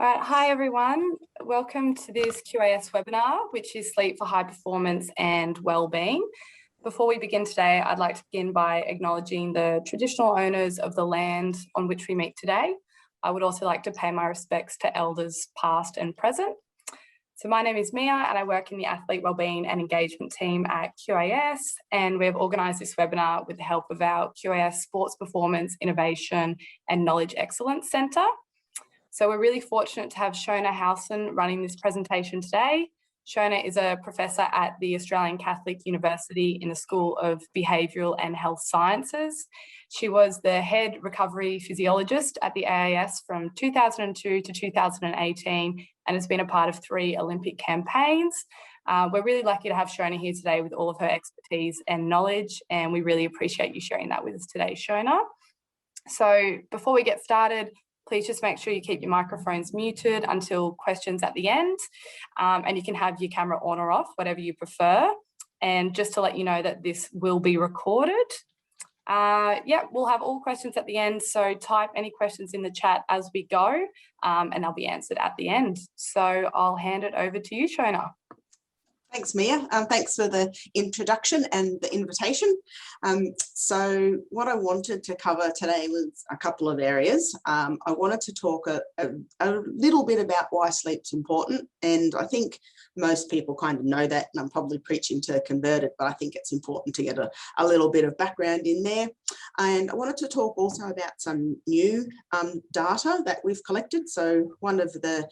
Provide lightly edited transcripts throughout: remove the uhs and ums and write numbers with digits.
All right, hi everyone. Welcome to this QAS webinar, which is Sleep for High Performance and Wellbeing. Before we begin today, I'd like to begin by acknowledging the traditional owners of the land on which we meet today. I would also like to pay my respects to elders past and present. So my name is Mia and I work in the Athlete Wellbeing and Engagement team at QAS, and we've organised this webinar with the help of our QAS Sports Performance, Innovation and Knowledge Excellence Centre. So we're really fortunate to have Shona Halson running this presentation today. Shona is a professor at the Australian Catholic University in the School of Behavioural and Health Sciences. She was the Head Recovery Physiologist at the AAS from 2002 to 2018 and has been a part of 3 Olympic campaigns. We're really lucky to have Shona here today with all of her expertise and knowledge, and we really appreciate you sharing that with us today, Shona. So before we get started, please just make sure you keep your microphones muted until questions at the end, and you can have your camera on or off, whatever you prefer. And just to let you know that this will be recorded. We'll have all questions at the end, so type any questions in the chat as we go, and they'll be answered at the end. So I'll hand it over to you, Shona. Thanks, Mia. Thanks for the introduction and the invitation. So what I wanted to cover today was a couple of areas. I wanted to talk a little bit about why sleep's important, and I think most people kind of know that, and I'm probably preaching to converted, but I think it's important to get a little bit of background in there. And I wanted to talk also about some new data that we've collected. So one of the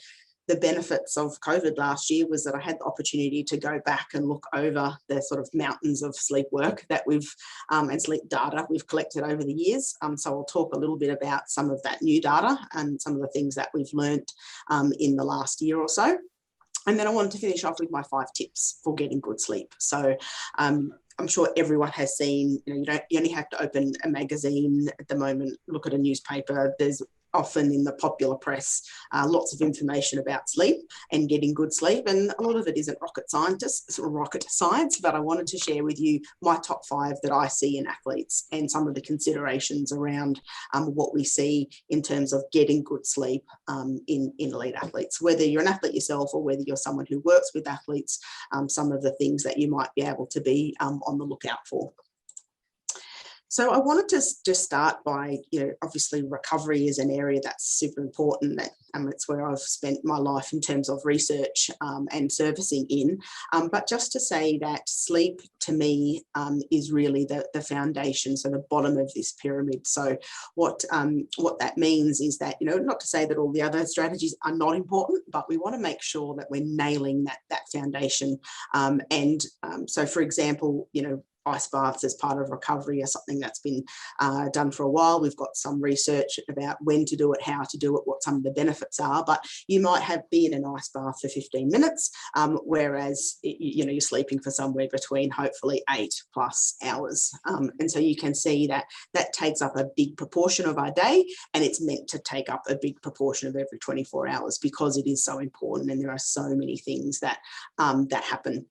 benefits of COVID last year was that I had the opportunity to go back and look over the sort of mountains of sleep work that we've and sleep data we've collected over the years. So I'll talk a little bit about some of that new data and some of the things that we've learned in the last year or so. And then I wanted to finish off with my 5 tips for getting good sleep. So I'm sure everyone has seen, you only have to open a magazine at the moment, look at a newspaper. There's often in the popular press, lots of information about sleep and getting good sleep. And a lot of it isn't rocket science, but I wanted to share with you my top 5 that I see in athletes and some of the considerations around what we see in terms of getting good sleep in elite athletes. Whether you're an athlete yourself or whether you're someone who works with athletes, some of the things that you might be able to be on the lookout for. So I wanted to just start by, obviously recovery is an area that's super important. It's where I've spent my life in terms of research and servicing in. But just to say that sleep to me is really the foundation, so the bottom of this pyramid. So what that means is that, not to say that all the other strategies are not important, but we want to make sure that we're nailing that foundation. So for example, ice baths as part of recovery are something that's been done for a while. We've got some research about when to do it, how to do it, what some of the benefits are, but you might be in an ice bath for 15 minutes, whereas you're sleeping for somewhere between hopefully 8+ hours. And so you can see that takes up a big proportion of our day, and it's meant to take up a big proportion of every 24 hours because it is so important, and there are so many things that happen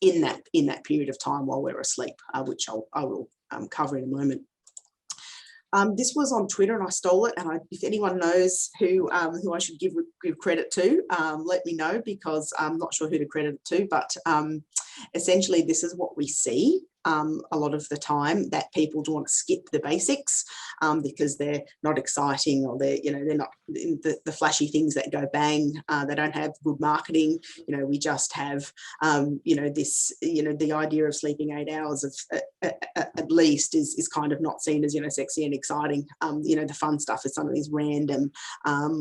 in that period of time while we're asleep, which I will cover in a moment. This was on Twitter and I stole it, and if anyone knows who I should give credit to, let me know, because I'm not sure who to credit it to, but essentially this is what we see a lot of the time, that people do want to skip the basics because they're not exciting, or they're not the flashy things that go bang. They don't have good marketing. We just have the idea of sleeping 8 hours at least is kind of not seen as sexy and exciting. The fun stuff is some of these random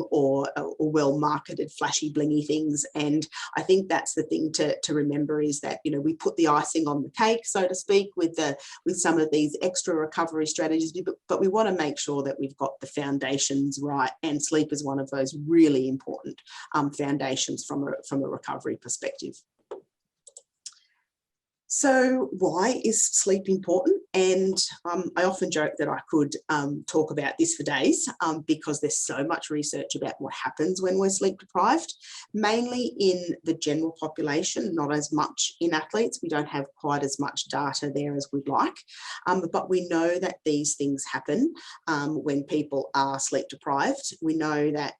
or well marketed flashy blingy things. And I think that's the thing to remember, is that we put the icing on the cake, so to speak, with some of these extra recovery strategies, but we want to make sure that we've got the foundations right, and sleep is one of those really important foundations from a recovery perspective. So why is sleep important? And I often joke that I could talk about this for days because there's so much research about what happens when we're sleep deprived, mainly in the general population, not as much in athletes. We don't have quite as much data there as we'd like, but we know that these things happen when people are sleep deprived. We know that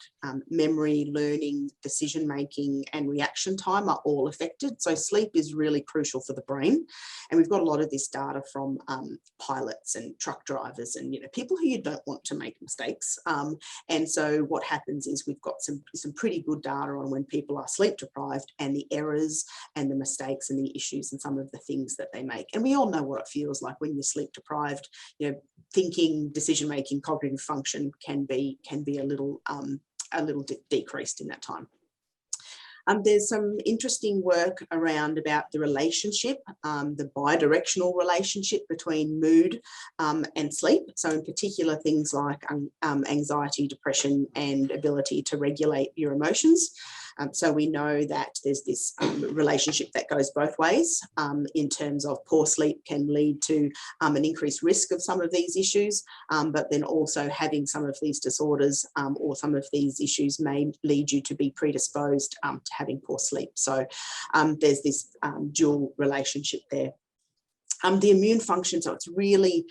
memory, learning, decision making and reaction time are all affected. So sleep is really crucial for the brain. And we've got a lot of this data from pilots and truck drivers and people who you don't want to make mistakes. And so what happens is we've got some pretty good data on when people are sleep deprived and the errors and the mistakes and the issues and some of the things that they make. And we all know what it feels like when you're sleep deprived. Thinking, decision making, cognitive function can be a little decreased in that time. There's some interesting work around about the relationship, the bidirectional relationship between mood and sleep. So in particular, things like anxiety, depression, and ability to regulate your emotions. So we know that there's this relationship that goes both ways in terms of poor sleep can lead to an increased risk of some of these issues, but then also having some of these disorders or some of these issues may lead you to be predisposed to having poor sleep. So there's this dual relationship there. The immune function, so it's really,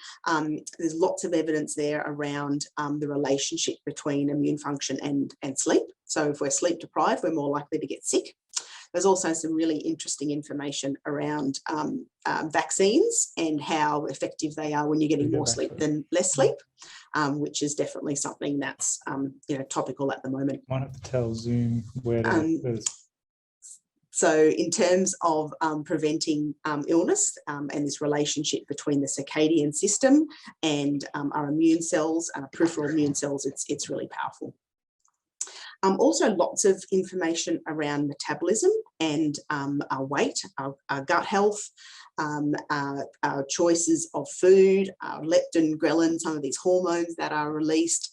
there's lots of evidence there around the relationship between immune function and sleep. So if we're sleep deprived, we're more likely to get sick. There's also some really interesting information around vaccines and how effective they are when you're getting more sleep than less sleep, which is definitely something that's topical at the moment. Might have to tell Zoom where to So in terms of preventing illness and this relationship between the circadian system and our immune cells, peripheral immune cells, it's really powerful. Also lots of information around metabolism and our weight, our gut health, our choices of food, our leptin, ghrelin, some of these hormones that are released.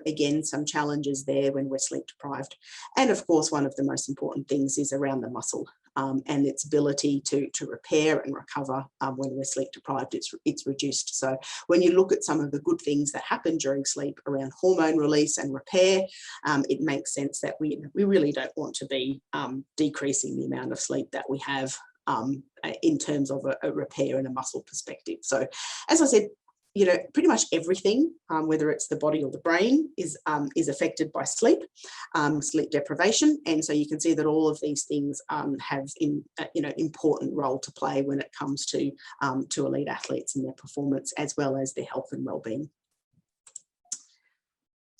Again, some challenges there when we're sleep deprived. And of course, one of the most important things is around the muscle and its ability to repair and recover when we're sleep deprived, it's reduced. So when you look at some of the good things that happen during sleep around hormone release and repair, it makes sense that we really don't want to be decreasing the amount of sleep that we have in terms of a repair and a muscle perspective. So as I said, pretty much everything, whether it's the body or the brain, is affected by sleep deprivation. And so you can see that all of these things have important role to play when it comes to elite athletes and their performance, as well as their health and well-being.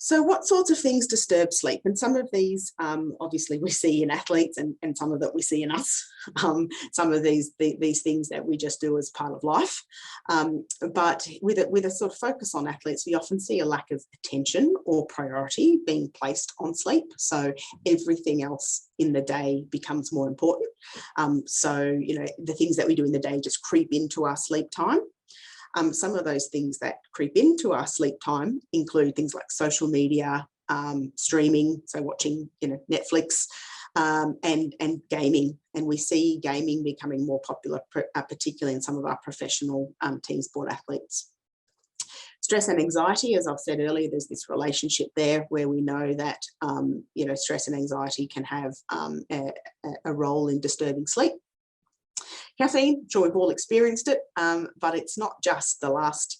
So what sorts of things disturb sleep? And some of these, obviously, we see in athletes and some of that we see in us. Some of these things that we just do as part of life. But with a sort of focus on athletes, we often see a lack of attention or priority being placed on sleep. So everything else in the day becomes more important. So, the things that we do in the day just creep into our sleep time. Some of those things that creep into our sleep time include things like social media, streaming, so watching Netflix, and gaming. And we see gaming becoming more popular, particularly in some of our professional team sport athletes. Stress and anxiety, as I've said earlier, there's this relationship there where we know that stress and anxiety can have a role in disturbing sleep. Caffeine, I'm sure we've all experienced it, but it's not just the last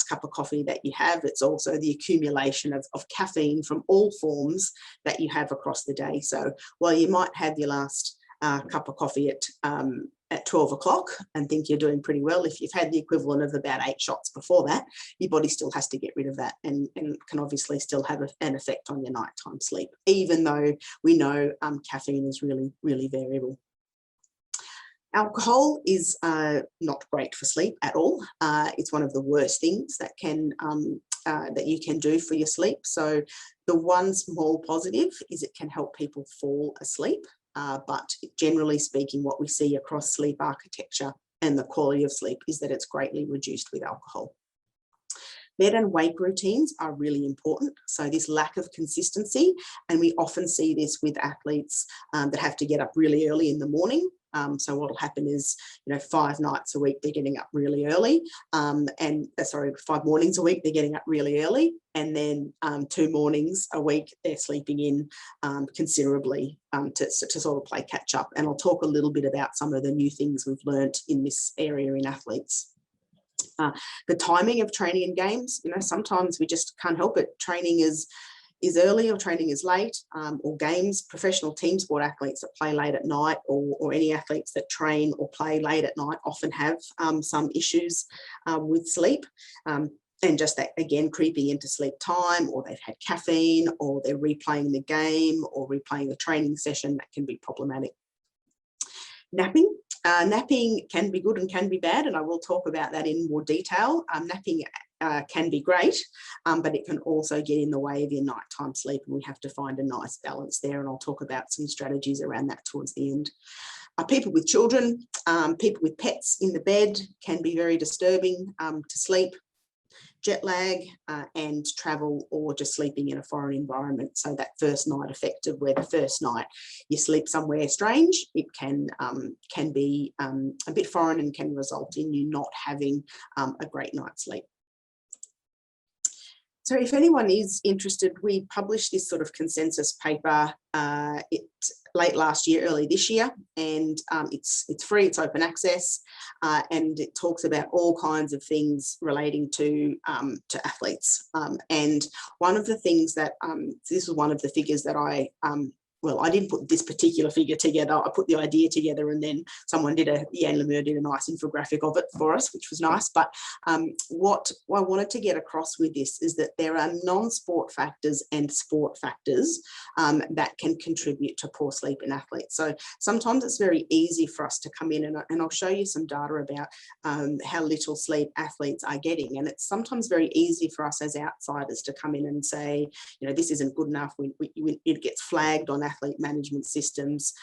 cup of coffee that you have. It's also the accumulation of caffeine from all forms that you have across the day. So while you might have your last cup of coffee at 12 o'clock and think you're doing pretty well, if you've had the equivalent of about 8 shots before that, your body still has to get rid of that and can obviously still have an effect on your nighttime sleep, even though we know caffeine is really, really variable. Alcohol is not great for sleep at all. It's one of the worst things that you can do for your sleep. So the one small positive is it can help people fall asleep. But generally speaking, what we see across sleep architecture and the quality of sleep is that it's greatly reduced with alcohol. Bed and wake routines are really important. So this lack of consistency, and we often see this with athletes that have to get up really early in the morning, So what will happen is, 5 nights a week they're getting up really early, 5 mornings a week they're getting up really early, and then 2 mornings a week they're sleeping in considerably to sort of play catch up. And I'll talk a little bit about some of the new things we've learned in this area in athletes. The timing of training and games, sometimes we just can't help it. Training is early or training is late, or games, professional team sport athletes that play late at night, or any athletes that train or play late at night often have some issues with sleep. And just that, again, creeping into sleep time, or they've had caffeine, or they're replaying the game or replaying the training session, that can be problematic. Napping. Napping can be good and can be bad, and I will talk about that in more detail. Napping can be great, but it can also get in the way of your nighttime sleep, and we have to find a nice balance there, and I'll talk about some strategies around that towards the end. People with children, people with pets in the bed can be very disturbing to sleep. Jet lag and travel, or just sleeping in a foreign environment. So that first night effect of where the first night you sleep somewhere strange, it can be a bit foreign and can result in you not having a great night's sleep. So if anyone is interested, we published this sort of consensus paper late last year, early this year, and it's free, it's open access, and it talks about all kinds of things relating to athletes. And one of the things that, this was one of the figures that I didn't put this particular figure together. I put the idea together, and then someone Jan Lemur did a nice infographic of it for us, which was nice. But what I wanted to get across with this is that there are non-sport factors and sport factors that can contribute to poor sleep in athletes. So sometimes it's very easy for us to come in, and I'll show you some data about how little sleep athletes are getting. And it's sometimes very easy for us as outsiders to come in and say, this isn't good enough. It gets flagged on athlete management systems.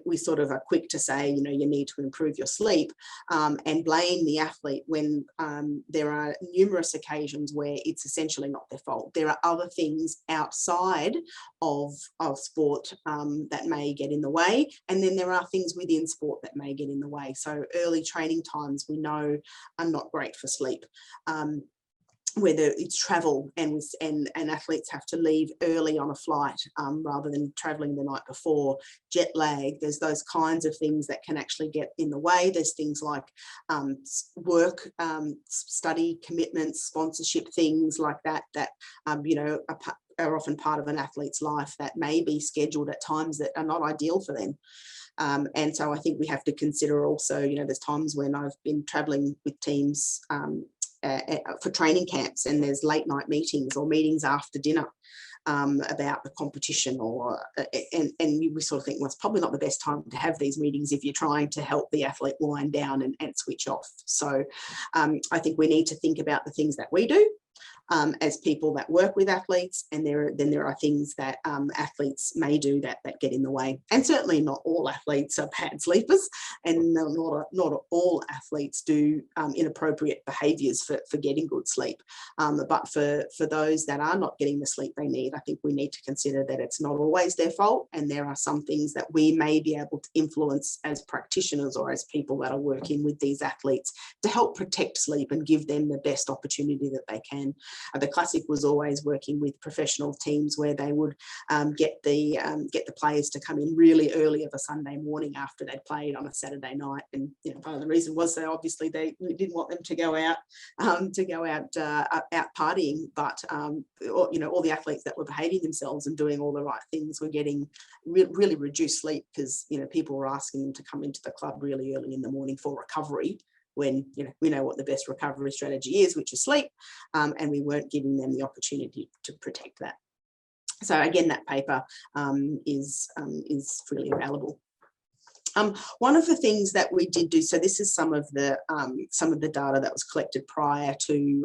We sort of are quick to say, you need to improve your sleep, and blame the athlete when there are numerous occasions where it's essentially not their fault. There are other things outside of sport that may get in the way, and then there are things within sport that may get in the way. So early training times, we know, are not great for sleep. Whether it's travel and athletes have to leave early on a flight rather than traveling the night before, jet lag, there's those kinds of things that can actually get in the way. There's things like work, study commitments, sponsorship, things like that are often part of an athlete's life that may be scheduled at times that are not ideal for them. And so I think we have to consider also, there's times when I've been traveling with teams for training camps, and there's late night meetings or meetings after dinner about the competition, and we sort of think, well, it's probably not the best time to have these meetings if you're trying to help the athlete wind down and switch off. So I think we need to think about the things that we do as people that work with athletes, and then there are things that athletes may do that get in the way. And certainly not all athletes are bad sleepers, and not all athletes do inappropriate behaviours for getting good sleep. But for those that are not getting the sleep they need, I think we need to consider that it's not always their fault, and there are some things that we may be able to influence as practitioners or as people that are working with these athletes to help protect sleep and give them the best opportunity that they can. The classic was always working with professional teams where they would get the players to come in really early of a Sunday morning after they'd played on a Saturday night, and part of the reason was they didn't want them to go out out partying, but all the athletes that were behaving themselves and doing all the right things were getting really reduced sleep, because people were asking them to come into the club really early in the morning for recovery, when we know what the best recovery strategy is, which is sleep, and we weren't giving them the opportunity to protect that. So again, that paper is freely available. One of the things that we did do, so this is some of the data that was collected prior to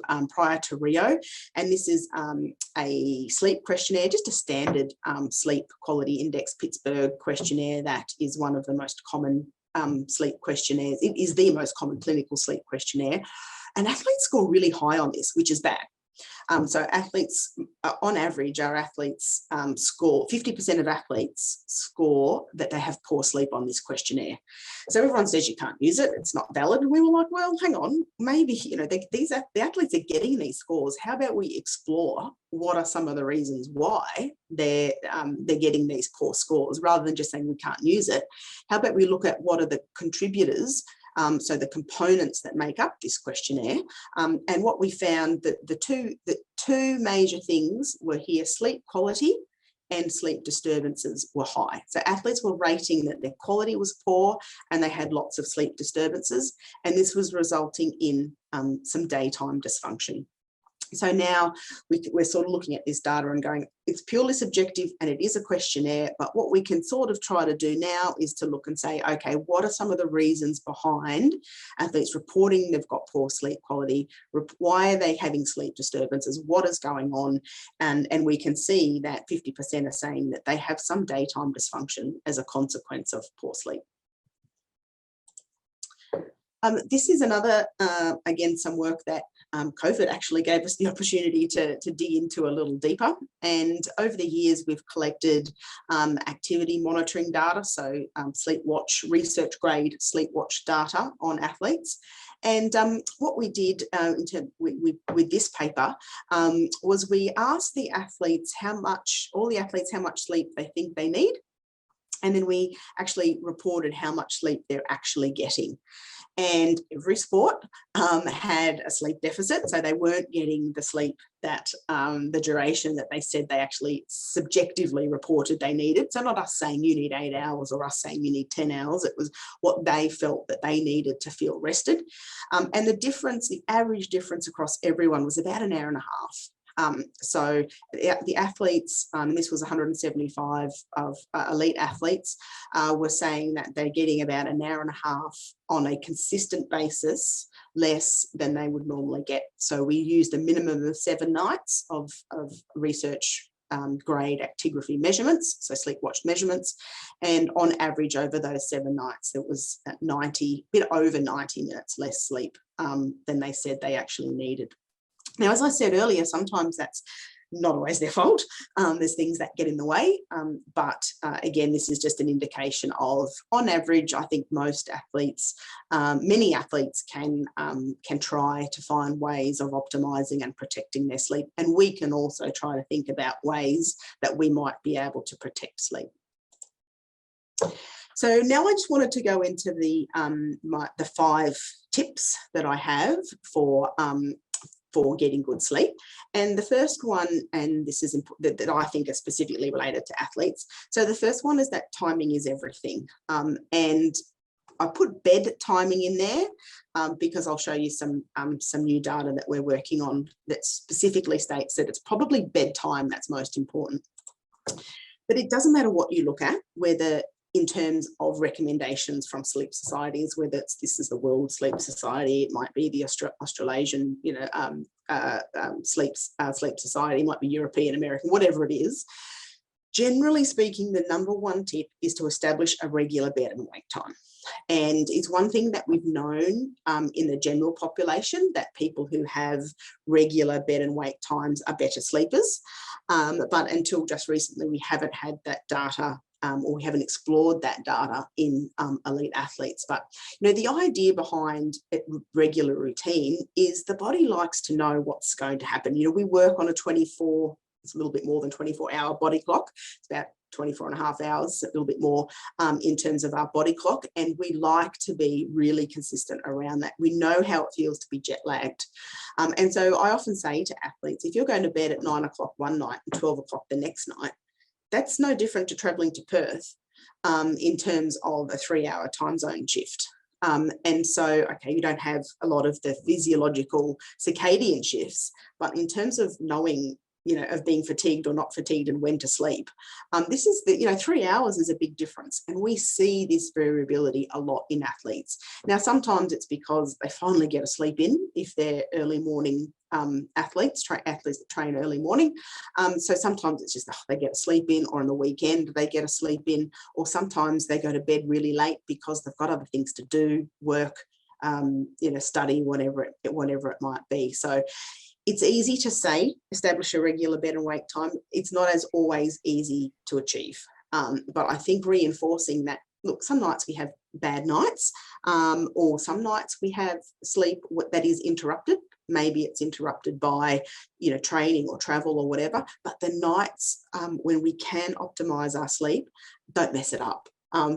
Rio, and this is a sleep questionnaire, just a standard sleep quality index Pittsburgh questionnaire that is one of the most common sleep questionnaires. It is the most common clinical sleep questionnaire, and athletes score really high on this, which is bad. So athletes, on average, our athletes score, 50% of athletes score that they have poor sleep on this questionnaire. So everyone says you can't use it, it's not valid. And we were like, well, hang on, maybe, you know, the athletes are getting these scores. How about we explore what are some of the reasons why they're getting these poor scores, rather than just saying we can't use it. How about we look at what are the contributors, so the components that make up this questionnaire, and what we found that the two major things were here: sleep quality and sleep disturbances were high. So athletes were rating that their quality was poor and they had lots of sleep disturbances, and this was resulting in some daytime dysfunction. So now we're sort of looking at this data and going, it's purely subjective and it is a questionnaire, but what we can sort of try to do now is to look and say, okay, what are some of the reasons behind athletes reporting they've got poor sleep quality? Why are they having sleep disturbances? What is going on? And we can see that 50% are saying that they have some daytime dysfunction as a consequence of poor sleep. This is another, again, some work that COVID actually gave us the opportunity to dig into a little deeper. And over the years, we've collected activity monitoring data, so sleep watch, research grade sleep watch data on athletes. And what we did with this paper was we asked the athletes how much sleep they think they need. And then we actually reported how much sleep they're actually getting. And every sport had a sleep deficit, so they weren't getting the sleep that the duration that they said they actually subjectively reported they needed. So not us saying you need 8 hours or us saying you need 10 hours, it was what they felt that they needed to feel rested. And the difference, the average difference across everyone was about an hour and a half. So the athletes, and this was 175 of elite athletes, were saying that they're getting about an hour and a half on a consistent basis less than they would normally get. So we used a minimum of 7 nights of research grade actigraphy measurements, so sleep watch measurements, and on average over those 7 nights it was at 90, bit over 90 minutes less sleep than they said they actually needed. Now, as I said earlier, sometimes that's not always their fault. There's things that get in the way. But again, this is just an indication of, on average, I think most athletes, many athletes can try to find ways of optimizing and protecting their sleep. And we can also try to think about ways that we might be able to protect sleep. So now I just wanted to go into the 5 tips that I have for getting good sleep. And the first one, and this is that I think is specifically related to athletes. So the first one is that timing is everything. And I put bed timing in there because I'll show you some new data that we're working on that specifically states that it's probably bedtime that's most important. But it doesn't matter what you look at, whether in terms of recommendations from sleep societies, whether this is the World Sleep Society, it might be the Australasian, sleep society, it might be European, American, whatever it is. Generally speaking, the number one tip is to establish a regular bed and wake time. And it's one thing that we've known in the general population, that people who have regular bed and wake times are better sleepers. But until just recently, we haven't had that data or we haven't explored that data in elite athletes. But the idea behind regular routine is the body likes to know what's going to happen. We work on it's a little bit more than 24-hour body clock. It's about 24 and a half hours, a little bit more in terms of our body clock. And we like to be really consistent around that. We know how it feels to be jet lagged. And so I often say to athletes, if you're going to bed at 9 o'clock one night and 12 o'clock the next night, that's no different to traveling to Perth in terms of a 3-hour time zone shift. And so, okay, you don't have a lot of the physiological circadian shifts, but in terms of knowing, of being fatigued or not fatigued and when to sleep, this is 3 hours is a big difference. And we see this variability a lot in athletes. Now, sometimes it's because they finally get a sleep in if they're early morning athletes that train early morning. So sometimes it's just they get a sleep in, or on the weekend they get a sleep in, or sometimes they go to bed really late because they've got other things to do, work, study, whatever it might be. So It's easy to say, establish a regular bed and wake time. It's not as always easy to achieve. But I think reinforcing that, look, some nights we have bad nights, or some nights we have sleep that is interrupted. Maybe it's interrupted by, training or travel or whatever, but the nights when we can optimize our sleep, don't mess it up.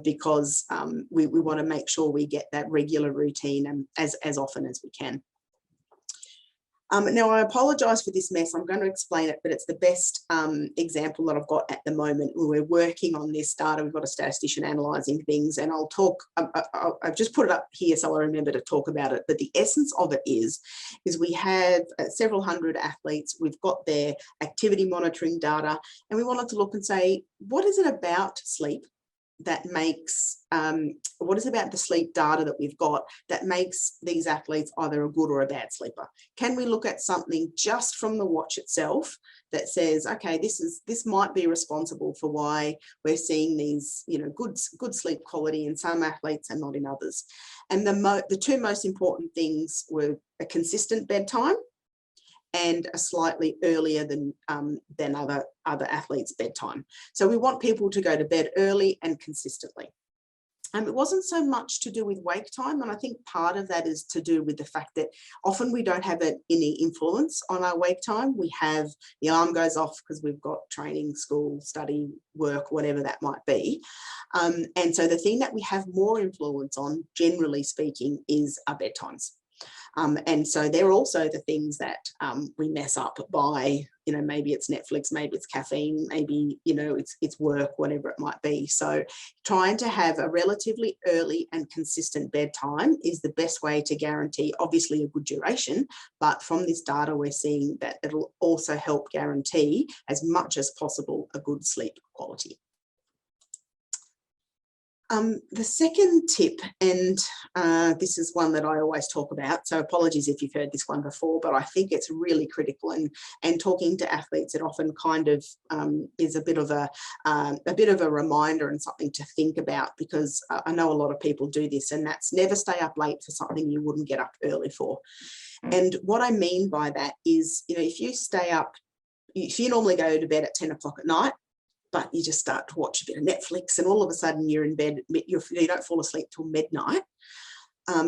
Because we want to make sure we get that regular routine as often as we can. Now, I apologise for this mess. I'm going to explain it, but it's the best example that I've got at the moment. We're working on this data. We've got a statistician analysing things, and I'll talk. I've just put it up here so I remember to talk about it. But the essence of it is we have several hundred athletes. We've got their activity monitoring data, and we wanted to look and say, what is it about sleep that makes, what is about the sleep data that we've got that makes these athletes either a good or a bad sleeper? Can we look at something just from the watch itself that says, okay, this might be responsible for why we're seeing these, good sleep quality in some athletes and not in others? And the two most important things were a consistent bedtime and a slightly earlier than other athletes' bedtime. So we want people to go to bed early and consistently. It wasn't so much to do with wake time, and I think part of that is to do with the fact that often we don't have any influence on our wake time. We have, the alarm goes off because we've got training, school, study, work, whatever that might be. And so the thing that we have more influence on, generally speaking, is our bedtimes. And so they're also the things that we mess up by, maybe it's Netflix, maybe it's caffeine, maybe, it's work, whatever it might be. So trying to have a relatively early and consistent bedtime is the best way to guarantee, obviously, a good duration. But from this data, we're seeing that it'll also help guarantee as much as possible a good sleep quality. The second tip, and this is one that I always talk about, so apologies if you've heard this one before, but I think it's really critical, and talking to athletes, it often kind of is a bit of a reminder and something to think about, because I know a lot of people do this, and that's never stay up late for something you wouldn't get up early for. And what I mean by that is, if you normally go to bed at 10 o'clock at night, but you just start to watch a bit of Netflix and all of a sudden you're in bed, you don't fall asleep till midnight.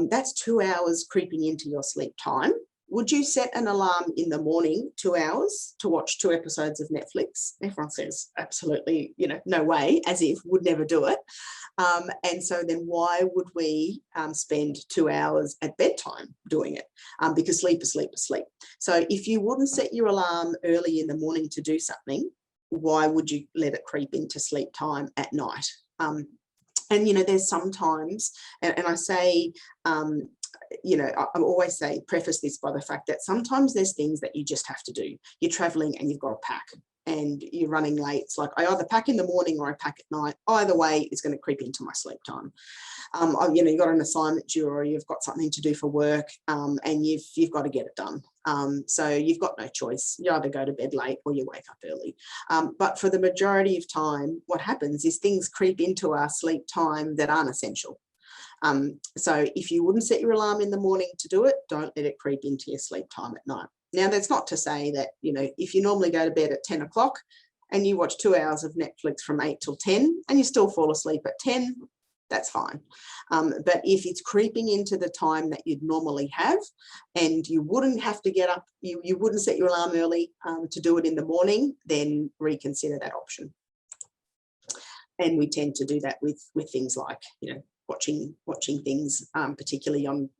That's 2 hours creeping into your sleep time. Would you set an alarm in the morning, 2 hours, to watch 2 episodes of Netflix? Everyone says, absolutely, no way, as if would never do it. And so then why would we spend 2 hours at bedtime doing it? Because sleep is sleep is sleep. So if you wouldn't set your alarm early in the morning to do something, why would you let it creep into sleep time at night? And, there's sometimes, and I say, I always say, preface this by the fact that sometimes there's things that you just have to do. You're traveling and you've got to pack and you're running late. It's like, I either pack in the morning or I pack at night. Either way, it's going to creep into my sleep time. You've got an assignment due, or you've got something to do for work, and you've got to get it done. So you've got no choice. You either go to bed late or you wake up early. But for the majority of time, what happens is things creep into our sleep time that aren't essential. So if you wouldn't set your alarm in the morning to do it, don't let it creep into your sleep time at night. Now, that's not to say that, if you normally go to bed at 10 o'clock and you watch 2 hours of Netflix from 8 till 10 and you still fall asleep at 10, that's fine. But if it's creeping into the time that you'd normally have and you wouldn't have to get up, you wouldn't set your alarm early to do it in the morning, then reconsider that option. And we tend to do that with things like, watching things, particularly on,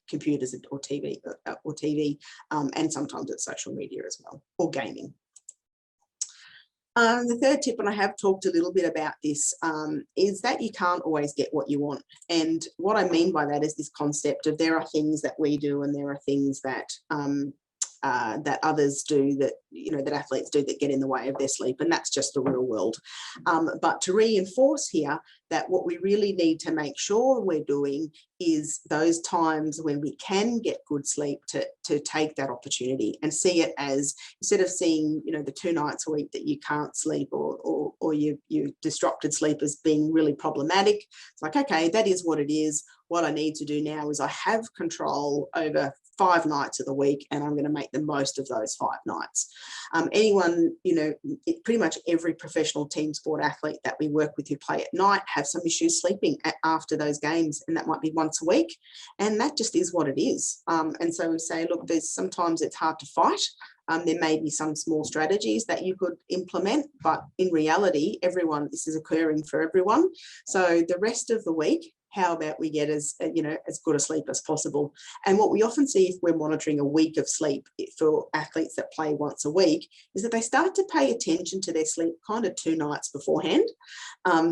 computers or TV, and sometimes it's social media as well, or gaming. The third tip, and I have talked a little bit about this, is that you can't always get what you want. And what I mean by that is this concept of there are things that we do and there are things that that others do, that that athletes do, that get in the way of their sleep, and that's just the real world. But to reinforce here that what we really need to make sure we're doing is those times when we can get good sleep, to take that opportunity and see it as, instead of seeing the 2 nights a week that you can't sleep or you disrupted sleep as being really problematic. It's like, okay, that is what it is. What I need to do now is I have control over 5 nights of the week, and I'm going to make the most of those 5 nights. Anyone, pretty much every professional team sport athlete that we work with who play at night have some issues sleeping after those games, and that might be once a week, and that just is what it is. And so we say, look, sometimes it's hard to fight. There may be some small strategies that you could implement, but in reality, this is occurring for everyone. So the rest of the week, how about we get as good a sleep as possible? And what we often see if we're monitoring a week of sleep for athletes that play once a week is that they start to pay attention to their sleep kind of 2 nights beforehand.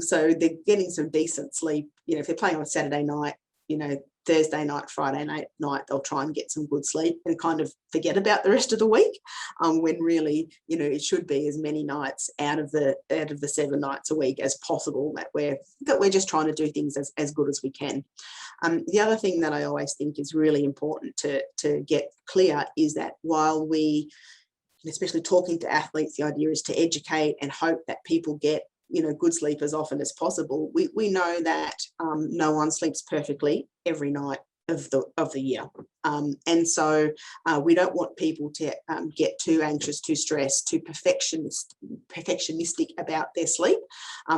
So they're getting some decent sleep. If they're playing on a Saturday night, Thursday night, Friday night, they'll try and get some good sleep and kind of forget about the rest of the week, when really, it should be as many nights out of the 7 nights a week as possible that we're just trying to do things as good as we can. The other thing that I always think is really important to get clear is that while we, especially talking to athletes, the idea is to educate and hope that people get good sleep as often as possible. We know that no one sleeps perfectly every night of the year, and so we don't want people to get too anxious, too stressed, too perfectionistic about their sleep,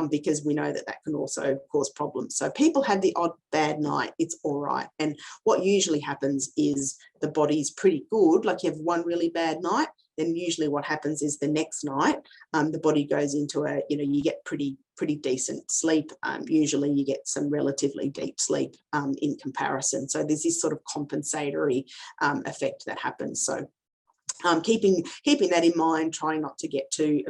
because we know that can also cause problems. So people have the odd bad night, it's all right. And what usually happens is the body's pretty good. Like, you have one really bad night, then usually what happens is the next night, the body goes into you get pretty decent sleep. Usually you get some relatively deep sleep in comparison. So there's this sort of compensatory effect that happens. So keeping that in mind, trying not to get too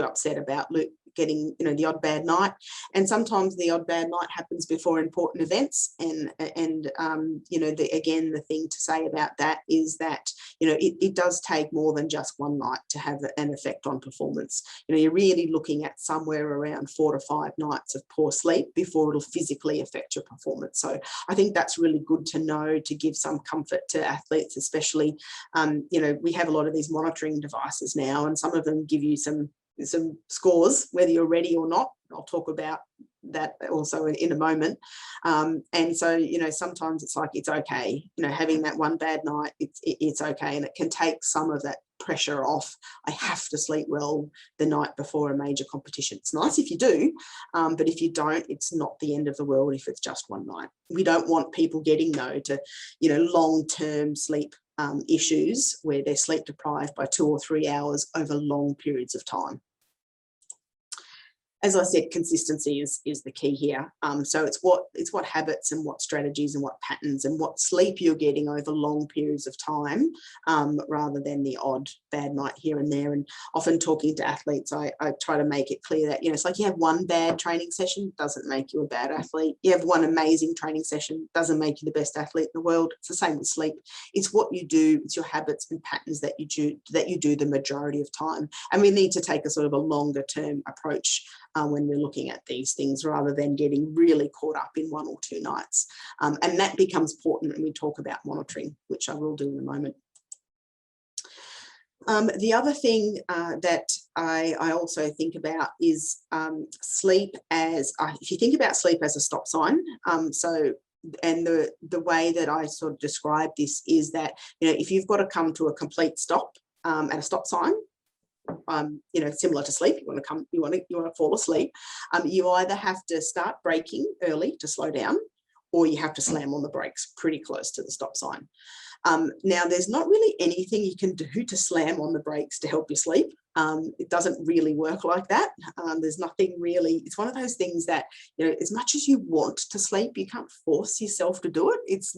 upset about getting the odd bad night. And sometimes the odd bad night happens before important events, and the thing to say about that is that it does take more than just one night to have an effect on performance. You're really looking at somewhere around 4 to 5 nights of poor sleep before it'll physically affect your performance. So I think that's really good to know, to give some comfort to athletes, especially we have a lot of these monitoring devices now, and some of them give you some scores whether you're ready or not. I'll talk about that also in a moment. And so sometimes it's like, it's okay, having that one bad night, it's okay, and it can take some of that pressure off. I have to sleep well the night before a major competition. It's nice if you do, but if you don't, it's not the end of the world if it's just one night. We don't want people getting to long-term sleep issues where they're sleep deprived by 2 or 3 hours over long periods of time. As I said, consistency is the key here. So it's what habits and what strategies and what patterns and what sleep you're getting over long periods of time, rather than the odd bad night here and there. And often talking to athletes, I try to make it clear that it's like, you have one bad training session, doesn't make you a bad athlete. You have one amazing training session, doesn't make you the best athlete in the world. It's the same with sleep. It's what you do, it's your habits and patterns that you do the majority of time. And we need to take a sort of a longer term approach when we're looking at these things, rather than getting really caught up in 1 or 2 nights. And that becomes important when we talk about monitoring, which I will do in a moment. The other thing that I also think about is sleep as, if you think about sleep as a stop sign, and the way that I sort of describe this is that, if you've got to come to a complete stop at a stop sign, similar to sleep, you want to fall asleep, you either have to start braking early to slow down, or you have to slam on the brakes pretty close to the stop sign. Now, there's not really anything you can do to slam on the brakes to help you sleep. It doesn't really work like that. There's nothing really. It's one of those things that, as much as you want to sleep, you can't force yourself to do it. It's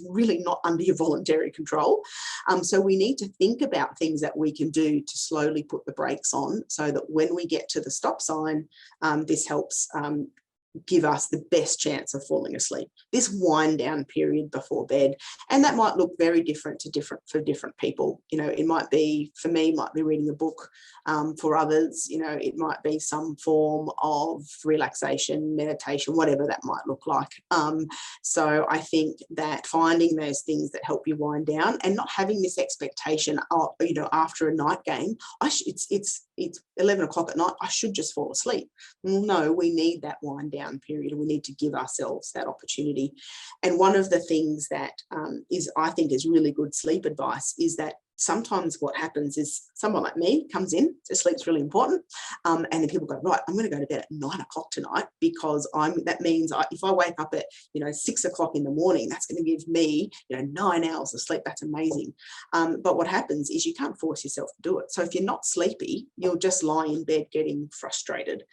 really not under your voluntary control. So we need to think about things that we can do to slowly put the brakes on, so that when we get to the stop sign, this helps give us the best chance of falling asleep, this wind down period before bed. And that might look very different for different people. It might be, for me, might be reading a book. For others, it might be some form of relaxation, meditation, whatever that might look like. So I think that finding those things that help you wind down, and not having this expectation of, after a night game, it's 11 o'clock at night, I should just fall asleep. Well, no, we need that wind down down period. We need to give ourselves that opportunity. And one of the things that I think is really good sleep advice is that sometimes what happens is someone like me comes in, so sleep's really important, and then people go, right, I'm going to go to bed at 9 o'clock tonight because that means if I wake up at 6 o'clock in the morning, that's going to give me 9 hours of sleep. That's amazing. But what happens is you can't force yourself to do it. So if you're not sleepy, you'll just lie in bed getting frustrated.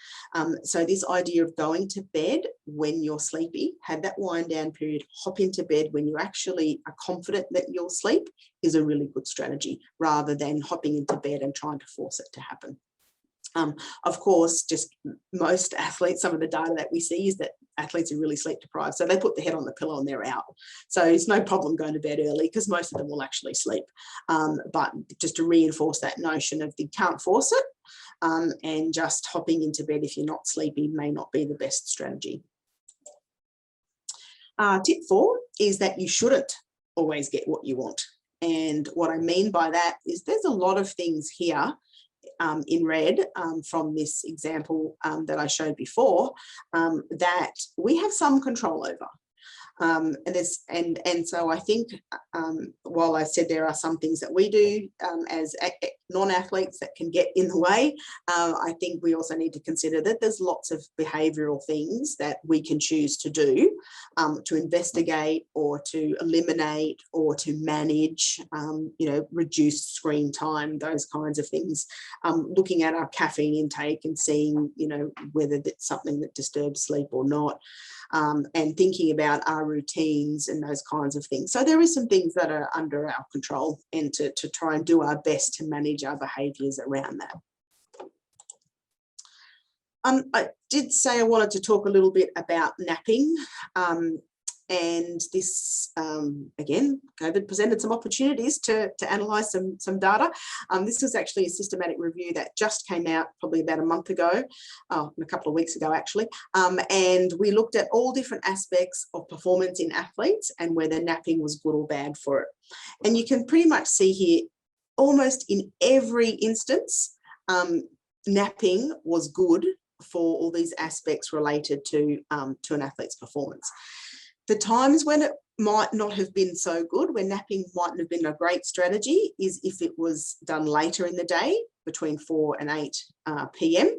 So this idea of going to bed when you're sleepy, have that wind down period, hop into bed when you actually are confident that you'll sleep, is a really good strategy, rather than hopping into bed and trying to force it to happen. Of course, just most athletes, some of the data that we see is that athletes are really sleep deprived. So they put the head on the pillow and they're out. So it's no problem going to bed early because most of them will actually sleep. But just to reinforce that notion of you can't force it, and just hopping into bed if you're not sleepy may not be the best strategy. Tip 4 is that you shouldn't always get what you want. And what I mean by that is there's a lot of things here in red from this example that I showed before that we have some control over. And so I think while I said there are some things that we do as non-athletes that can get in the way, I think we also need to consider that there's lots of behavioural things that we can choose to do to investigate or to eliminate or to manage, reduce screen time, those kinds of things. Looking at our caffeine intake and seeing, whether that's something that disturbs sleep or not. And thinking about our routines and those kinds of things. So there are some things that are under our control, and to try and do our best to manage our behaviours around that. I did say I wanted to talk a little bit about napping. And this, again, COVID presented some opportunities to analyse some data. This was actually a systematic review that just came out probably about a month ago, a couple of weeks ago actually, and we looked at all different aspects of performance in athletes and whether napping was good or bad for it. And you can pretty much see here, almost in every instance, napping was good for all these aspects related to an athlete's performance. The times when it might not have been so good, when napping mightn't have been a great strategy, is if it was done later in the day, between 4 and 8 p.m.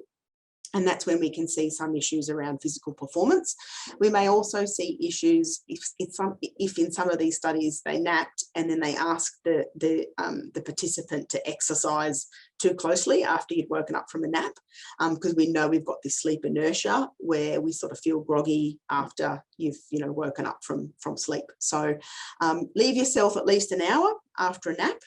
And that's when we can see some issues around physical performance. We may also see issues if in some of these studies they napped and then they asked the participant to exercise too closely after you'd woken up from a nap, because we know we've got this sleep inertia where we sort of feel groggy after you've woken up from sleep. So leave yourself at least an hour after a nap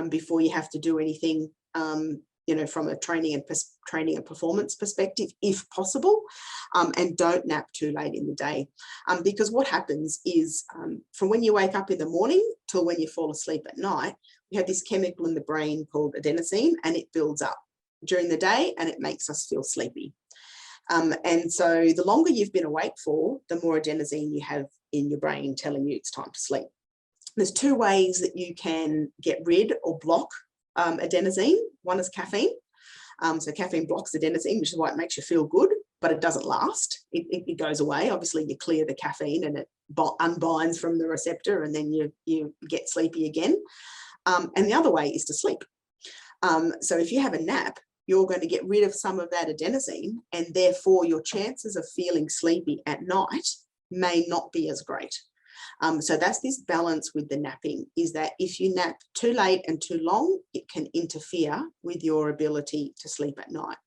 before you have to do anything from a training and performance perspective, if possible, and don't nap too late in the day. Because what happens is from when you wake up in the morning till when you fall asleep at night, we have this chemical in the brain called adenosine, and it builds up during the day and it makes us feel sleepy. And so the longer you've been awake for, the more adenosine you have in your brain telling you it's time to sleep. There's 2 ways that you can get rid or block adenosine. One is caffeine. So caffeine blocks adenosine, which is why it makes you feel good, but it doesn't last. It goes away. Obviously, you clear the caffeine and it unbinds from the receptor, and then you get sleepy again. And the other way is to sleep. So if you have a nap, you're going to get rid of some of that adenosine, and therefore your chances of feeling sleepy at night may not be as great. So that's this balance with the napping, is that if you nap too late and too long, it can interfere with your ability to sleep at night.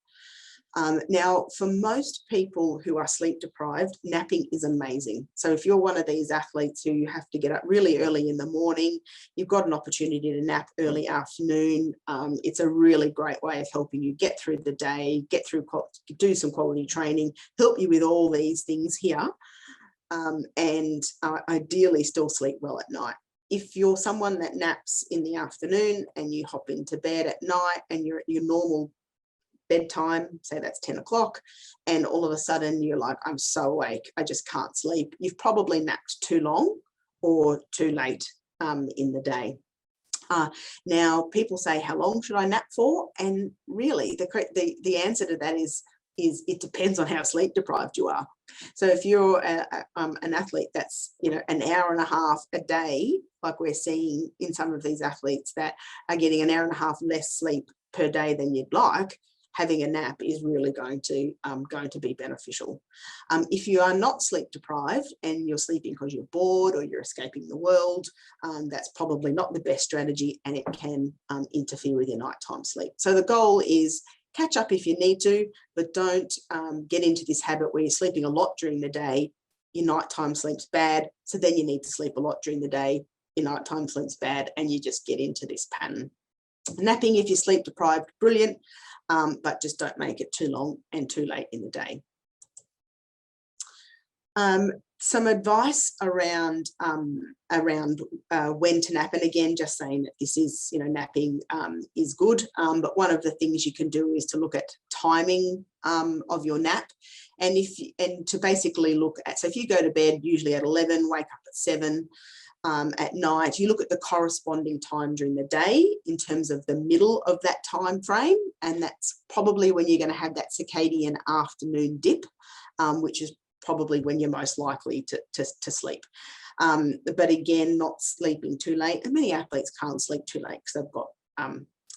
Now, for most people who are sleep deprived, napping is amazing. So if you're one of these athletes who have to get up really early in the morning, you've got an opportunity to nap early afternoon. It's a really great way of helping you get through the day, do some quality training, help you with all these things here. And ideally still sleep well at night. If you're someone that naps in the afternoon and you hop into bed at night and you're at your normal bedtime, say that's 10 o'clock, and all of a sudden you're like, I'm so awake, I just can't sleep, you've probably napped too long or too late in the day. Now, people say, how long should I nap for? And really, the answer to that is is it depends on how sleep deprived you are. So if you're an athlete that's, you know, an hour and a half a day, like we're seeing in some of these athletes that are getting an hour and a half less sleep per day than you'd like, having a nap is really going to be beneficial. If you are not sleep deprived and you're sleeping because you're bored or you're escaping the world, that's probably not the best strategy, and it can interfere with your nighttime sleep. So the goal is catch up if you need to, but don't get into this habit where you're sleeping a lot during the day, your nighttime sleep's bad, so then you need to sleep a lot during the day, your nighttime sleep's bad, and you just get into this pattern. Napping, if you're sleep deprived, brilliant, but just don't make it too long and too late in the day. Some advice around when to nap, and again, just saying that this is, you know, napping is good, but one of the things you can do is to look at timing of your nap, and to basically look at, so if you go to bed usually at 11, wake up at 7 at night, you look at the corresponding time during the day in terms of the middle of that time frame, and that's probably when you're going to have that circadian afternoon dip, which is probably when you're most likely to sleep. But again, not sleeping too late, and many athletes can't sleep too late because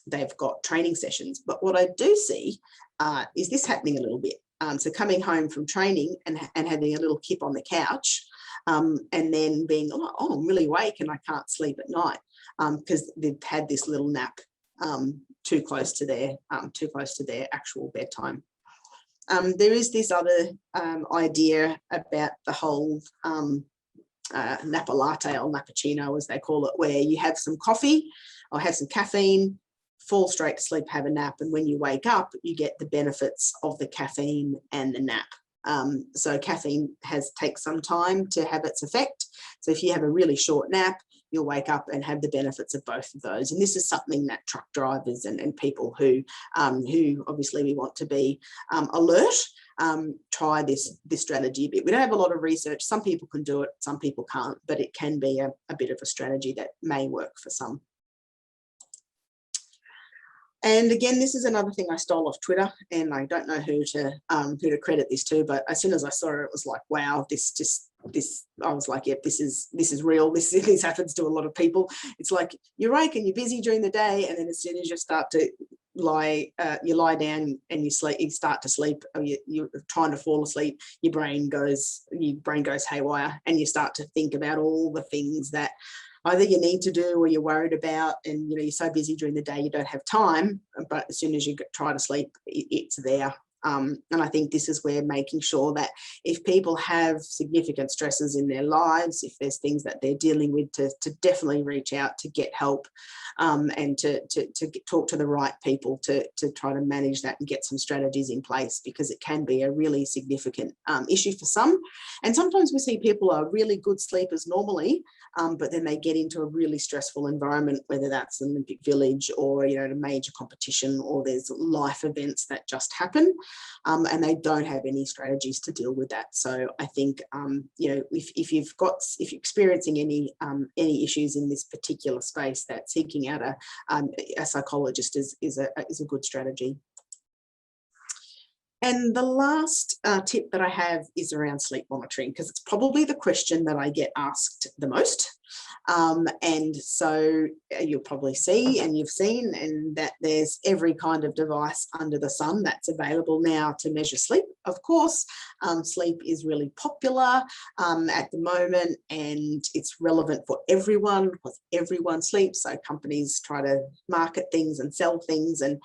they've got training sessions. But what I do see is this happening a little bit. So coming home from training and having a little kip on the couch, and then being, oh, I'm really awake and I can't sleep at night because they've had this little nap too close to their actual bedtime. There is this other idea about the whole napa latte or nappuccino, as they call it, where you have some coffee or have some caffeine, fall straight to sleep, have a nap, and when you wake up, you get the benefits of the caffeine and the nap. So caffeine takes some time to have its effect. So if you have a really short nap, you'll wake up and have the benefits of both of those. And this is something that truck drivers and people who obviously we want to be alert, try this strategy a bit. We don't have a lot of research. Some people can do it, some people can't, but it can be a bit of a strategy that may work for some. And again, this is another thing I stole off Twitter, and I don't know who to credit this to, but as soon as I saw it, it was like, wow, I was like, yep, this is real. This happens to a lot of people. It's like you're awake and you're busy during the day, and then as soon as you start to lie down and you start to sleep, or you're trying to fall asleep, your brain goes haywire, and you start to think about all the things that either you need to do or you're worried about, and you're so busy during the day you don't have time, but as soon as you try to sleep, it's there. And I think this is where making sure that if people have significant stresses in their lives, if there's things that they're dealing with, to definitely reach out to get help, and to talk to the right people to try to manage that and get some strategies in place, because it can be a really significant issue for some. And sometimes we see people are really good sleepers normally, but then they get into a really stressful environment, whether that's an Olympic Village or a major competition, or there's life events that just happen. And they don't have any strategies to deal with that. So I think, if you're experiencing any issues in this particular space, that seeking out a psychologist is a good strategy. And the last tip that I have is around sleep monitoring, because it's probably the question that I get asked the most. And so you'll probably see, and you've seen, and that there's every kind of device under the sun that's available now to measure sleep. Of course, sleep is really popular at the moment, and it's relevant for everyone because everyone sleeps. So companies try to market things and sell things, and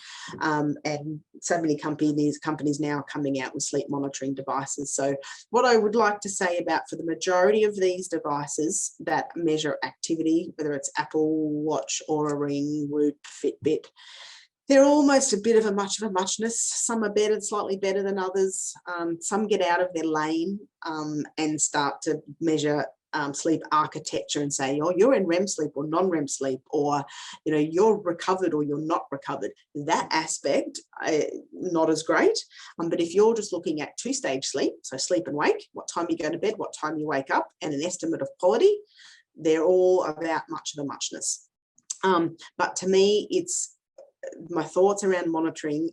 so many companies now coming out with sleep monitoring devices. So what I would like to say about, for the majority of these devices that measure activity, whether it's Apple Watch, Oura Ring, Whoop, Fitbit, they're almost a bit of a muchness. Some are better, slightly better than others. Some get out of their lane and start to measure sleep architecture and say, oh, you're in REM sleep or non-REM sleep, or you're recovered or you're not recovered. That aspect, not as great. But if you're just looking at two-stage sleep, so sleep and wake, what time you go to bed, what time you wake up, and an estimate of quality, they're all about much of a muchness. But to me, it's my thoughts around monitoring,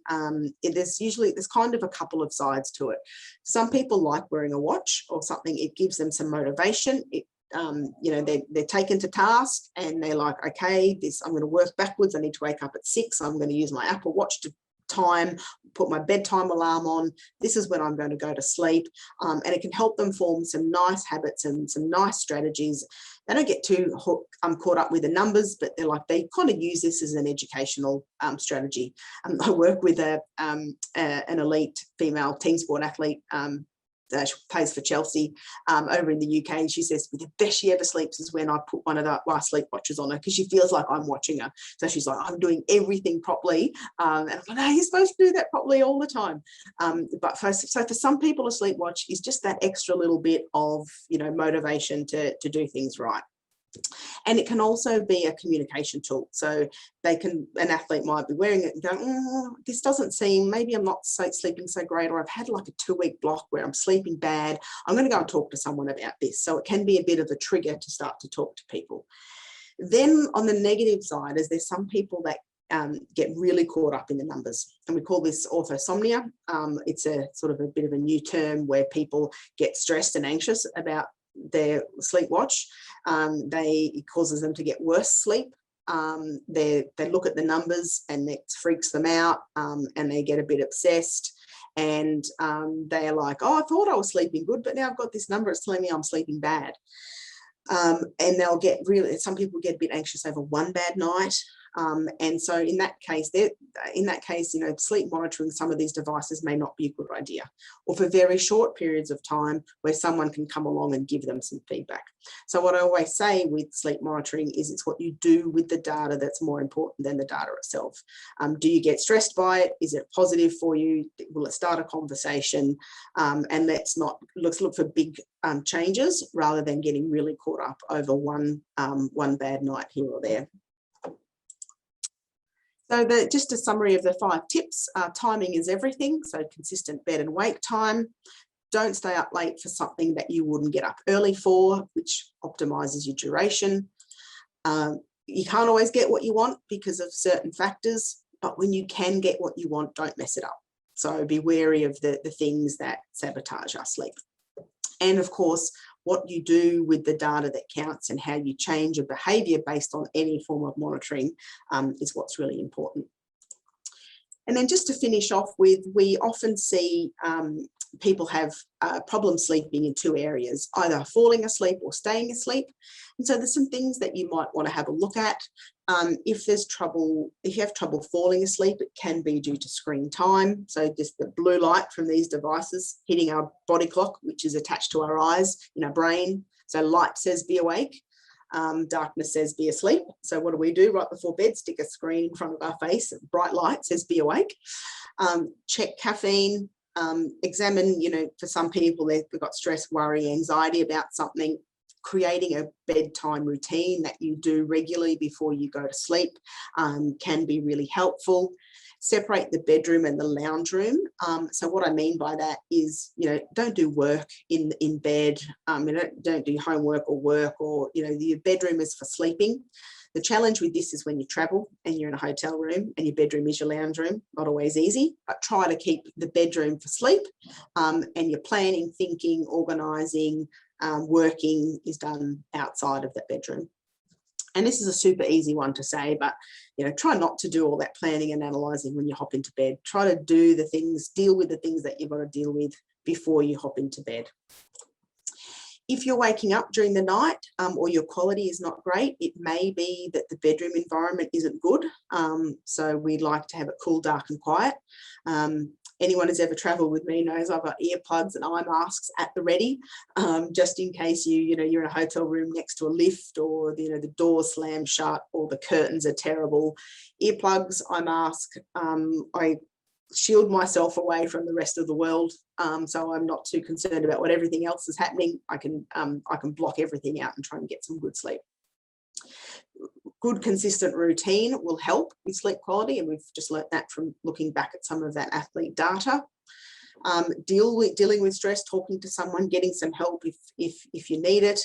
there's kind of a couple of sides to it. Some people like wearing a watch or something. It gives them some motivation. You know, they're taken to task and they're like, okay, I'm going to work backwards. I need to wake up at 6. I'm going to use my Apple Watch to time, put my bedtime alarm on. This is when I'm going to go to sleep. And it can help them form some nice habits and some nice strategies. They don't get too caught up with the numbers, but they kind of use this as an educational strategy. I work with an elite female team sport athlete. She plays for Chelsea over in the UK, and she says the best she ever sleeps is when I put one of my sleep watches on her, because she feels like I'm watching her. So she's like, I'm doing everything properly, and I'm like, no, you're supposed to do that properly all the time. But for some people, a sleep watch is just that extra little bit of, you know, motivation to do things right. And it can also be a communication tool. So an athlete might be wearing it and going, oh, this doesn't seem, maybe I'm not sleeping so great, or I've had like a 2-week block where I'm sleeping bad. I'm going to go and talk to someone about this. So it can be a bit of a trigger to start to talk to people. Then on the negative side is there's some people that get really caught up in the numbers, and we call this orthosomnia. It's a sort of a bit of a new term where people get stressed and anxious about their sleep watch. It causes them to get worse sleep. They look at the numbers and it freaks them out, and they get a bit obsessed, and they're like, oh, I thought I was sleeping good, but now I've got this number, it's telling me I'm sleeping bad. And some people get a bit anxious over one bad night. And so in that case, you know, sleep monitoring some of these devices may not be a good idea, or for very short periods of time where someone can come along and give them some feedback. So what I always say with sleep monitoring is it's what you do with the data that's more important than the data itself. Do you get stressed by it? Is it positive for you? Will it start a conversation? And let's look for big changes rather than getting really caught up over one bad night here or there. So just a summary of the 5 tips. Timing is everything. So consistent bed and wake time. Don't stay up late for something that you wouldn't get up early for, which optimizes your duration. You can't always get what you want because of certain factors, but when you can get what you want, don't mess it up. So be wary of the things that sabotage our sleep. And of course, what you do with the data that counts and how you change your behaviour based on any form of monitoring is what's really important. And then just to finish off with, we often see people have problem sleeping in 2 areas, either falling asleep or staying asleep. And so there's some things that you might want to have a look at. If you have trouble falling asleep, it can be due to screen time. So just the blue light from these devices hitting our body clock, which is attached to our eyes in our brain. So light says be awake. Darkness says be asleep. So what do we do right before bed? Stick a screen in front of our face. Bright light says be awake. Check caffeine. Examine, you know, for some people they've got stress, worry, anxiety about something. Creating a bedtime routine that you do regularly before you go to sleep can be really helpful. Separate the bedroom and the lounge room. So what I mean by that is, you know, don't do work in bed. Don't do homework or work, or, you know, your bedroom is for sleeping. The challenge with this is when you travel and you're in a hotel room and your bedroom is your lounge room, not always easy, but try to keep the bedroom for sleep, and your planning, thinking, organising, working is done outside of that bedroom. And this is a super easy one to say, but, you know, try not to do all that planning and analysing when you hop into bed. Try to do the things, deal with the things that you've got to deal with before you hop into bed. If you're waking up during the night or your quality is not great, it may be that the bedroom environment isn't good. So we like to have it cool, dark and quiet. Anyone who's ever travelled with me knows I've got earplugs and eye masks at the ready, just in case you're in a hotel room next to a lift, or the doors slam shut or the curtains are terrible. Earplugs, eye mask. I shield myself away from the rest of the world, so I'm not too concerned about what everything else is happening. I can block everything out and try and get some good sleep. Good consistent routine will help with sleep quality, and we've just learnt that from looking back at some of that athlete data. Dealing with stress, talking to someone, getting some help if you need it.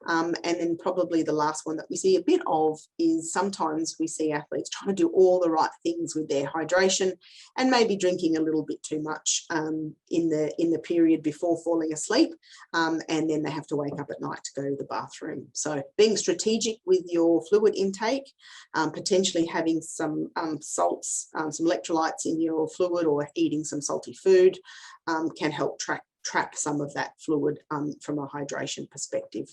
And then probably the last one that we see a bit of is sometimes we see athletes trying to do all the right things with their hydration and maybe drinking a little bit too much in the period before falling asleep, and then they have to wake up at night to go to the bathroom. So being strategic with your fluid intake, potentially having some salts, some electrolytes in your fluid, or eating some salty food can help trap some of that fluid from a hydration perspective.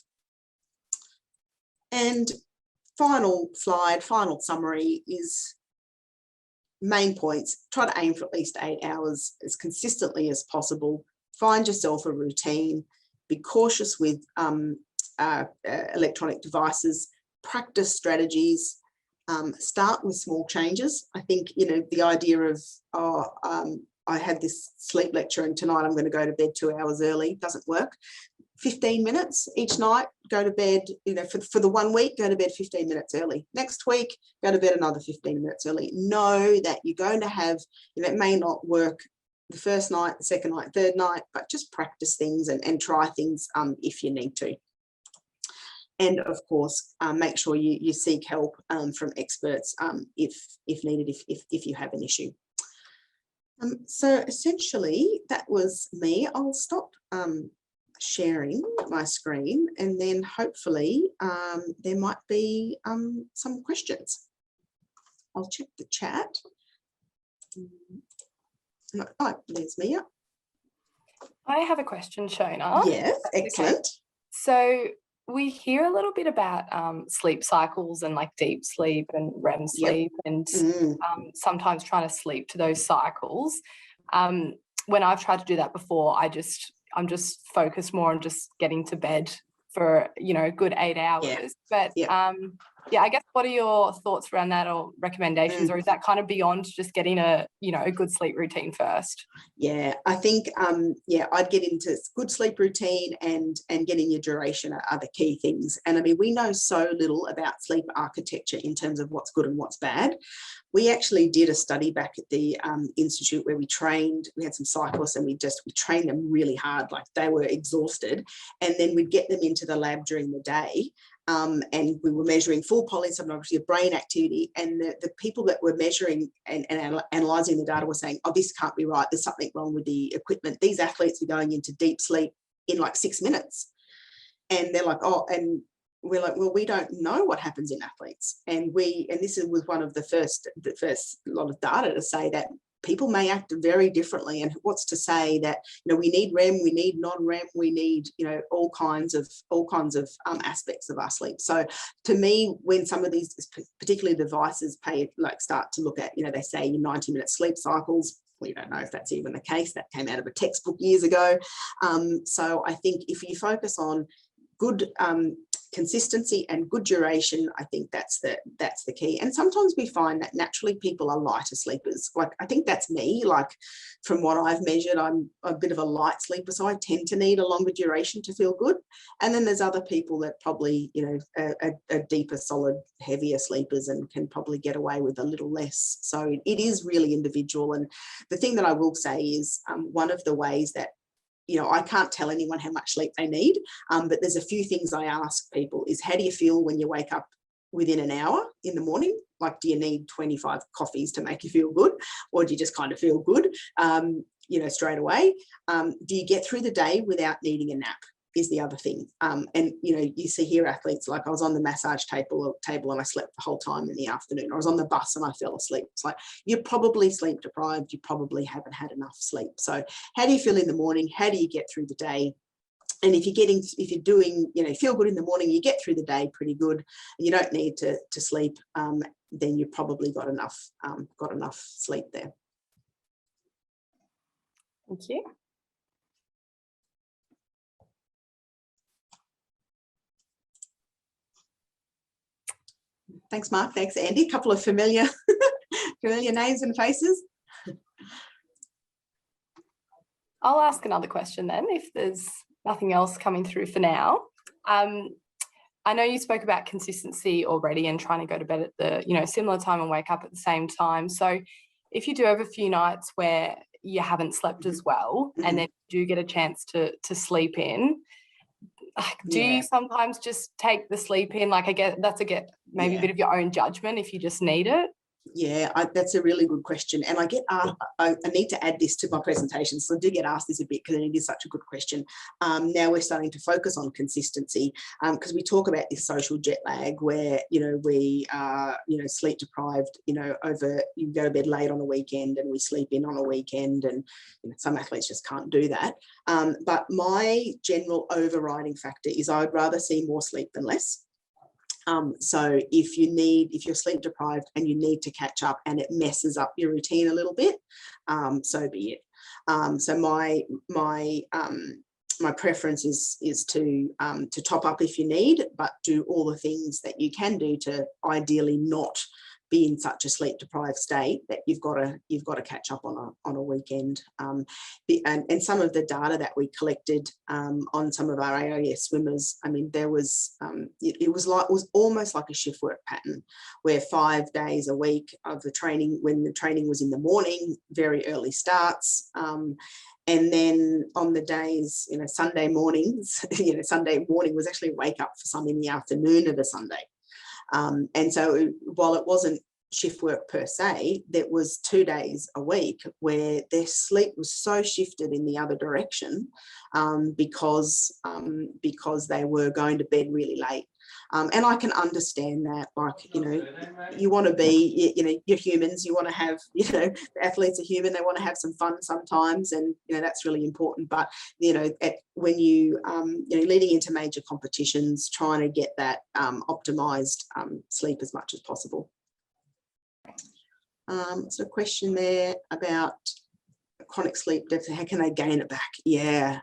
And final slide, final summary is main points. Try to aim for at least 8 hours as consistently as possible. Find yourself a routine. Be cautious with electronic devices. Practice strategies. Start with small changes. I think, the idea of, I had this sleep lecture and tonight I'm going to go to bed 2 hours early doesn't work. 15 minutes each night, go to bed, for the 1 week, go to bed 15 minutes early. Next week, go to bed another 15 minutes early. Know that you're going to have, it may not work the first night, the second night, third night, but just practice things and try things if you need to. And of course, make sure you seek help from experts if needed, if you have an issue. So essentially, that was me. I'll stop sharing my screen, and then hopefully there might be some questions. I'll check the chat. Oh, there's Mia. I have a question, Shona. Yes, excellent. Okay. So we hear a little bit about sleep cycles and like deep sleep and REM sleep, and sometimes trying to sleep to those cycles. When I've tried to do that before, I'm just focused more on just getting to bed for, a good 8 hours. But I guess, what are your thoughts around that, or recommendations, or is that kind of beyond just getting a good sleep routine first? Yeah, I think, I'd get into good sleep routine and getting your duration are the key things. And I mean, we know so little about sleep architecture in terms of what's good and what's bad. We actually did a study back at the institute where we had some cyclists, and we trained them really hard, like they were exhausted. And then we'd get them into the lab during the day. And we were measuring full polysomnography of brain activity, and the people that were measuring and analysing the data were saying, oh, this can't be right, there's something wrong with the equipment. These athletes were going into deep sleep in like 6 minutes. And they're like, oh, and we're like, well, we don't know what happens in athletes. And this was one of the first lot of data to say that people may act very differently. And what's to say that, we need REM, we need non-REM, we need, all kinds of aspects of our sleep. So to me, when some of these particularly devices start to look at, they say your 90-minute sleep cycles, we don't know if that's even the case. That came out of a textbook years ago. So I think if you focus on good consistency and good duration, I think that's the key. And sometimes we find that naturally people are lighter sleepers. Like, I think that's me. Like, from what I've measured, I'm a bit of a light sleeper, so I tend to need a longer duration to feel good. And then there's other people that probably, are deeper, solid, heavier sleepers and can probably get away with a little less. So it is really individual. And the thing that I will say is one of the ways that I can't tell anyone how much sleep they need, but there's a few things I ask people is, how do you feel when you wake up within an hour in the morning? Like, do you need 25 coffees to make you feel good? Or do you just kind of feel good, straight away? Do you get through the day without needing a nap? Is the other thing. And you see here athletes, like, I was on the massage table and I slept the whole time in the afternoon. I was on the bus and I fell asleep. It's like, you're probably sleep deprived. You probably haven't had enough sleep. So how do you feel in the morning? How do you get through the day? And if you're doing, feel good in the morning, you get through the day pretty good, and you don't need to sleep, then you've probably got enough sleep there. Thank you. Thanks, Mark. Thanks, Andy. A couple of familiar names and faces. I'll ask another question then, if there's nothing else coming through for now. I know you spoke about consistency already and trying to go to bed at the similar time and wake up at the same time. So if you do have a few nights where you haven't slept as well, and then you do get a chance to sleep in, do you sometimes just take the sleep in? Like, I guess that's maybe a bit of your own judgment if you just need it. Yeah, that's a really good question. And I get asked, I need to add this to my presentation. So I do get asked this a bit because it is such a good question. Now we're starting to focus on consistency because we talk about this social jet lag where, we are, sleep deprived, you go to bed late on a weekend and we sleep in on a weekend, and some athletes just can't do that. But my general overriding factor is I would rather see more sleep than less. So if you're sleep deprived and you need to catch up and it messes up your routine a little bit, so be it. So my preference is to top up if you need, but do all the things that you can do to ideally not be in such a sleep deprived state that you've got to catch up on a weekend. And some of the data that we collected on some of our AIS swimmers, I mean, there was it was almost like a shift work pattern where 5 days a week of the training, when the training was in the morning, very early starts. And then on the days, Sunday mornings, Sunday morning was actually wake up for some in the afternoon of a Sunday. And so while it wasn't shift work per se, there was 2 days a week where their sleep was so shifted in the other direction because they were going to bed really late. And I can understand that, you want to be, you're humans, you want to have, the athletes are human, they want to have some fun sometimes, and, that's really important. But, when you, leading into major competitions, trying to get that optimized sleep as much as possible. So a question there about chronic sleep deficit, how can they gain it back? Yeah.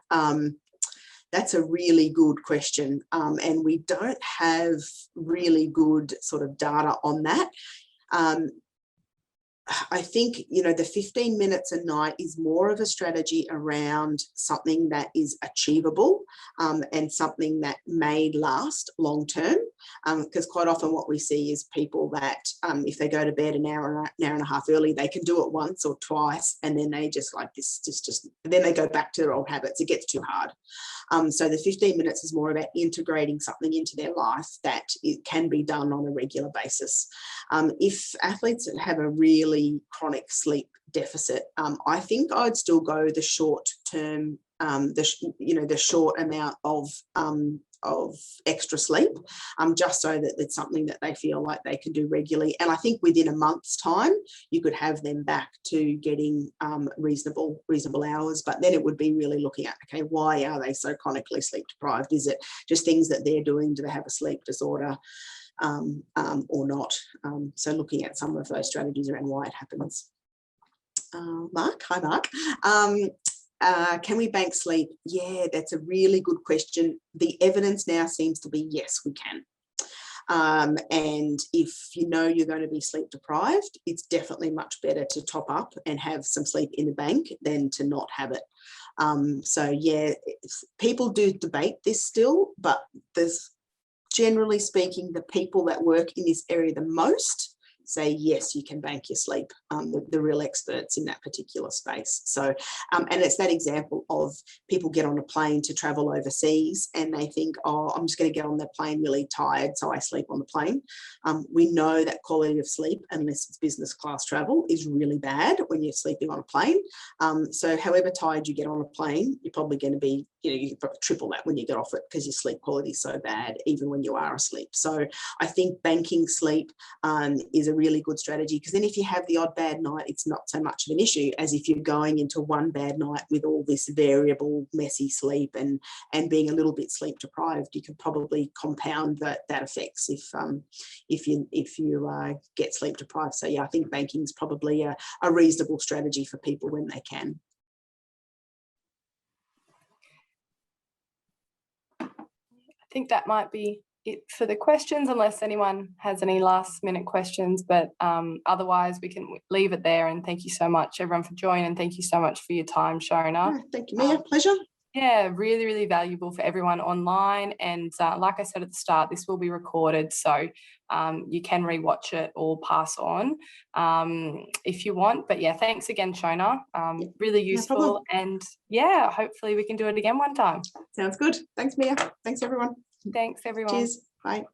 That's a really good question. And we don't have really good sort of data on that. I think, the 15 minutes a night is more of a strategy around something that is achievable and something that may last long term. Because quite often what we see is people that if they go to bed an hour and a half early, they can do it once or twice, and then they just like this, then they go back to their old habits. It gets too hard. So the 15 minutes is more about integrating something into their life that it can be done on a regular basis. If athletes have a really chronic sleep deficit, I think I'd still go the short term, the short amount of extra sleep, just so that it's something that they feel like they can do regularly. And I think within a month's time, you could have them back to getting reasonable hours. But then it would be really looking at, okay, why are they so chronically sleep deprived? Is it just things that they're doing? Do they have a sleep disorder? Or not. So looking at some of those strategies around why it happens. Mark, hi Mark. Can we bank sleep? Yeah, that's a really good question. The evidence now seems to be yes, we can. And if you're going to be sleep deprived, it's definitely much better to top up and have some sleep in the bank than to not have it. So yeah, people do debate this still, but there's, generally speaking, the people that work in this area the most say, yes, you can bank your sleep, the real experts in that particular space. So, and it's that example of people get on a plane to travel overseas and they think, oh, I'm just going to get on the plane really tired, so I sleep on the plane. We know that quality of sleep, unless it's business class travel, is really bad when you're sleeping on a plane. So however tired you get on a plane, you're probably going to be, you can probably triple that when you get off it because your sleep quality is so bad, even when you are asleep. So I think banking sleep is a really good strategy, because then if you have the odd bad night, it's not so much of an issue as if you're going into one bad night with all this variable, messy sleep and being a little bit sleep deprived. You can probably compound that effects if you get sleep deprived. So yeah, I think banking is probably a reasonable strategy for people when they can. I think that might be it for the questions, unless anyone has any last minute questions, but otherwise we can leave it there. And thank you so much everyone for joining, and thank you so much for your time, Shona. Thank you, Mia. Pleasure. Yeah, really, really valuable for everyone online. And like I said at the start, this will be recorded, so you can rewatch it or pass on if you want. But yeah, thanks again, Shona. Really useful. problem. And yeah, hopefully we can do it again one time. Sounds good. Thanks, Mia. Thanks, everyone. Thanks, everyone. Cheers. Bye.